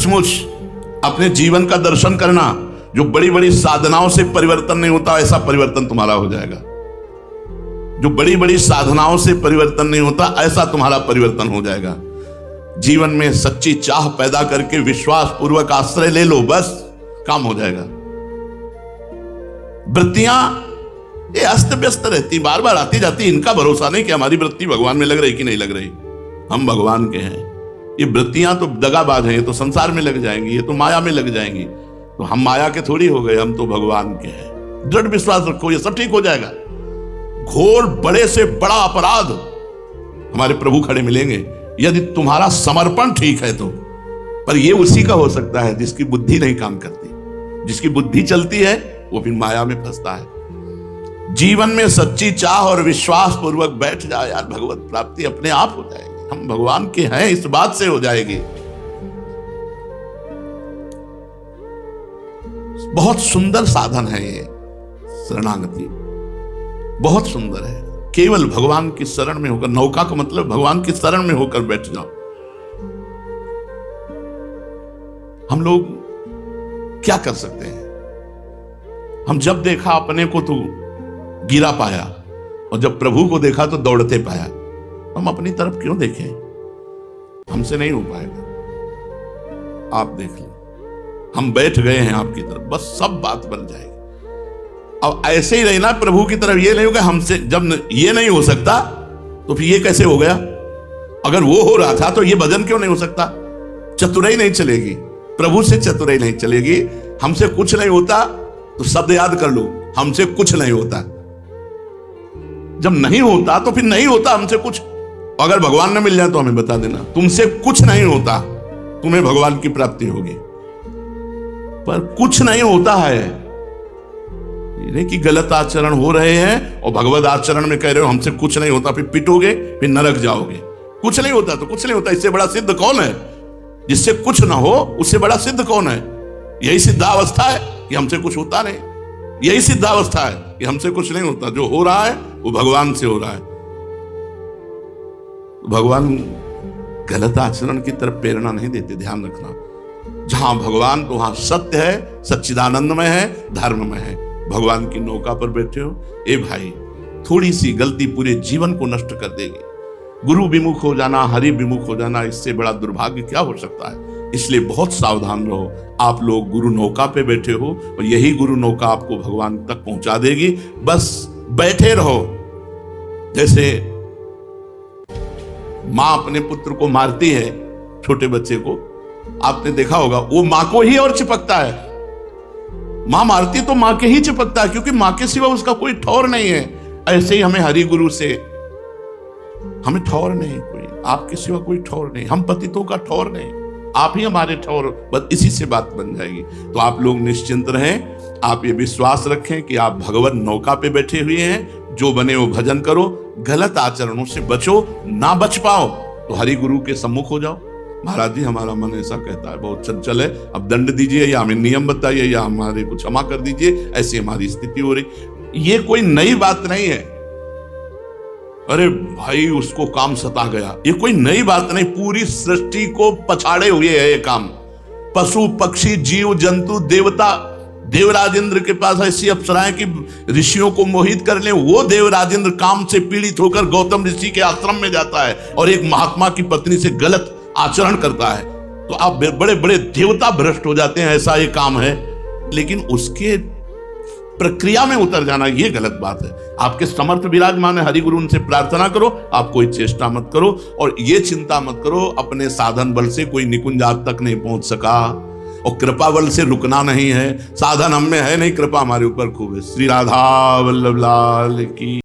सचमुच अपने जीवन का दर्शन करना। जो बड़ी बड़ी साधनाओं से परिवर्तन नहीं होता, ऐसा परिवर्तन तुम्हारा हो जाएगा। जो बड़ी बड़ी साधनाओं से परिवर्तन नहीं होता, ऐसा तुम्हारा परिवर्तन हो जाएगा। जीवन में सच्ची चाह पैदा करके विश्वास पूर्वक आश्रय ले लो, बस काम हो जाएगा। वृत्तियां ये अस्त व्यस्त रहती, बार बार आती जाती, इनका भरोसा नहीं कि हमारी वृत्ति भगवान में लग रही कि नहीं लग रही। हम भगवान के हैं। ये वृत्तियां तो दगाबाज हैं, ये तो संसार में लग जाएंगी, ये तो माया में लग जाएंगी। तो हम माया के थोड़ी हो गए, हम तो भगवान के हैं। दृढ़ विश्वास रखो, ये सब ठीक हो जाएगा। घोर बड़े से बड़ा अपराध हमारे प्रभु खड़े मिलेंगे यदि तुम्हारा समर्पण ठीक है तो। पर यह उसी का हो सकता है जिसकी बुद्धि नहीं काम करती। जिसकी बुद्धि चलती है वो फिर माया में फंसता है। जीवन में सच्ची चाह और विश्वास पूर्वक बैठ जाए यार, भगवत प्राप्ति अपने आप हो जाएगी। हम भगवान के हैं इस बात से हो जाएगी। बहुत सुंदर साधन है ये शरणागति, बहुत सुंदर है। केवल भगवान की शरण में होकर, नौका का मतलब भगवान की शरण में होकर बैठ जाओ। हम लोग क्या कर सकते हैं? हम जब देखा अपने को तो गिरा पाया, और जब प्रभु को देखा तो दौड़ते पाया। हम अपनी तरफ क्यों देखें? हमसे नहीं हो पाएगा। आप देख लो, हम बैठ गए हैं आपकी तरफ, बस सब बात बन जाएगी। अब ऐसे ही रहना प्रभु की तरफ। ये नहीं होगा हमसे, जब ये नहीं हो सकता तो फिर ये कैसे हो गया? अगर वो हो रहा था तो ये भजन क्यों नहीं हो सकता? चतुराई नहीं चलेगी, प्रभु से चतुराई नहीं चलेगी। हमसे कुछ नहीं होता तो शब्द याद कर लो, हमसे कुछ नहीं होता। जब नहीं होता तो फिर नहीं होता हमसे कुछ। अगर भगवान ने मिल जाए तो हमें बता देना, तुमसे कुछ नहीं होता, तुम्हें भगवान की प्राप्ति होगी। पर कुछ नहीं होता है, ये नहीं कि गलत आचरण हो रहे हैं और भगवत आचरण में कह रहे हो हमसे कुछ नहीं होता, फिर पिटोगे, फिर नरक जाओगे। कुछ नहीं होता तो कुछ नहीं होता, इससे बड़ा सिद्ध कौन है? जिससे कुछ ना हो उससे बड़ा सिद्ध कौन है? यही सिद्धावस्था है कि हमसे कुछ होता नहीं। यही सिद्धावस्था है कि हमसे कुछ नहीं होता। जो हो रहा है वो भगवान से हो रहा है। भगवान गलत आचरण की तरफ प्रेरणा नहीं देते, ध्यान रखना। जहां भगवान तो वहां सत्य है, सच्चिदानंदमय है, धर्ममय है। भगवान की नौका पर बैठे हो, ए भाई, थोड़ी सी गलती पूरे जीवन को नष्ट कर देगी। गुरु विमुख हो जाना, हरि विमुख हो जाना, इससे बड़ा दुर्भाग्य क्या हो सकता है? इसलिए बहुत सावधान रहो। आप लोग गुरु नौका पे बैठे हो और यही गुरु नौका आपको भगवान तक पहुंचा देगी। बस बैठे रहो। जैसे मां अपने पुत्र को मारती है, छोटे बच्चे को, आपने देखा होगा, वो मां को ही और चिपकता है। मां मारती तो मां के ही चिपकता है, क्योंकि मां के सिवा उसका कोई ठौर नहीं है। ऐसे ही हमें हरि गुरु से हमें ठौर नहीं कोई, आपके सिवा कोई ठौर नहीं। हम पतितों का ठौर नहीं, आप ही हमारे ठौर। बस इसी से बात बन जाएगी। तो आप लोग निश्चिंत रहें। आप ये विश्वास रखें कि आप भगवत नौका पे बैठे हुए हैं। जो बने वो भजन करो, गलत आचरणों से बचो। ना बच पाओ तो हरि गुरु के सम्मुख हो जाओ। महाराज जी, हमारा मन ऐसा कहता है, बहुत चंचल है, अब दंड दीजिए या हमें नियम बताइए या हमारे को क्षमा कर दीजिए, ऐसी हमारी स्थिति हो रही। ये कोई नई बात नहीं है। अरे भाई, उसको काम सता गया, ये कोई नई बात नहीं। पूरी सृष्टि को पछाड़े हुए है ये काम। पशु पक्षी जीव जंतु देवता, देवराज इंद्र के पास ऐसी अप्सराएं कि ऋषियों को मोहित कर ले। वो देवराज इंद्र काम से पीड़ित होकर गौतम ऋषि के आश्रम में जाता है और एक महात्मा की पत्नी से गलत आचरण करता है। तो आप बड़े बड़े देवता भ्रष्ट हो जाते हैं, ऐसा ये काम है। लेकिन उसके प्रक्रिया में उतर जाना ये गलत बात है। आपके समर्थ विराजमान है, हरि गुरु, उनसे प्रार्थना करो। आप कोई चेष्टा मत करो और ये चिंता मत करो अपने साधन बल से कोई निकुंज आज तक नहीं पहुंच सका, और कृपा बल से रुकना नहीं है। साधन हम में है नहीं, कृपा हमारे ऊपर खूब है। श्री राधा वल्लभ लाल की।